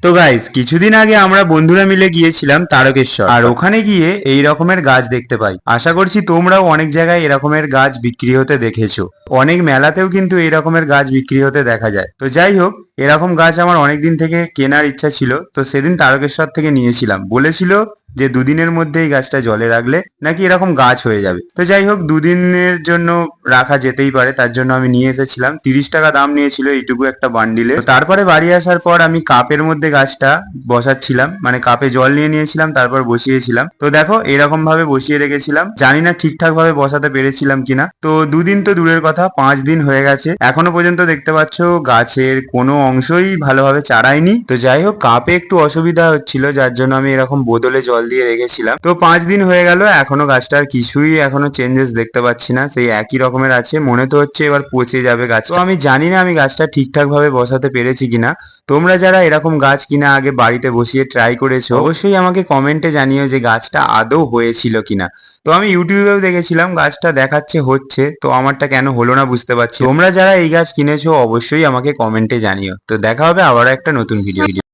তো গাইস, কিছুদিন আগে আমরা বন্ধুরা মিলে গিয়েছিলাম তারকেশ্বর, আর ওখানে গিয়ে এই রকমের গাছ দেখতে পাই। আশা করছি তোমরাও অনেক জায়গায় এরকমের গাছ বিক্রি হতে দেখেছো। অনেক মেলাতেও কিন্তু এই রকমের গাছ বিক্রি হতে দেখা যায়। তো যাই হোক, এরকম গাছ আমার অনেক দিন থেকে কেনার ইচ্ছা ছিল, তো সেদিন তারকেশ্বর থেকে নিয়েছিলাম। বলেছিল যে দুদিনের মধ্যে এই গাছটা জলে রাখলে নাকি এরকম গাছ হয়ে যাবে। তো যাই হোক, দুদিনের জন্য রাখা যেতেই পারে, তার জন্য আমি নিয়ে এসেছিলাম। 30 টাকা দাম নিয়েছিল এইটুকু একটা বান্ডিলে। তারপরে বাড়ি আসার পর আমি কাপের মধ্যে গাছটা বসাচ্ছিলাম, মানে কাপে জল নিয়ে নিয়েছিলাম, তারপর বসিয়েছিলাম। তো দেখো, এরকম ভাবে বসিয়ে রেখেছিলাম। জানি না ঠিকঠাক ভাবে বসাতে পেরেছিলাম কিনা। তো দুদিন তো দূরের কথা, 5 দিন হয়ে গেছে, এখনো পর্যন্ত দেখতে পাচ্ছ গাছের কোনো অংশই ভালোভাবে চারায়নি। তো যাই হোক, কাপে একটু অসুবিধা হচ্ছিল, যার জন্য আমি এরকম বোতলে জল দিয়ে রেখেছিলাম। তো 5 দিন হয়ে গেল, এখনো গাছটার কিছুই এখনো চেঞ্জেস দেখতে পাচ্ছি না, সেই একই রকমের আছে। মনে তো হচ্ছে এবার পচে যাবে গাছ। তো আমি জানি না আমি গাছটা ঠিকঠাক ভাবে বসাতে পেরেছি কিনা। তোমরা যারা এরকম গাছ কিনা আগে বাড়িতে বসিয়ে ট্রাই করেছো, অবশ্যই আমাকে কমেন্টে জানিও যে গাছটা আদৌ হয়েছিল কিনা। তো আমি ইউটিউবেও দেখেছিলাম গাছটা দেখাচ্ছে হচ্ছে, তো আমারটা কেন হলো না বুঝতে পারছি না। তোমরা যারা এই গাছ কিনেছো অবশ্যই আমাকে কমেন্টে জানিও। তো দেখা হবে আবার একটা নতুন ভিডিও।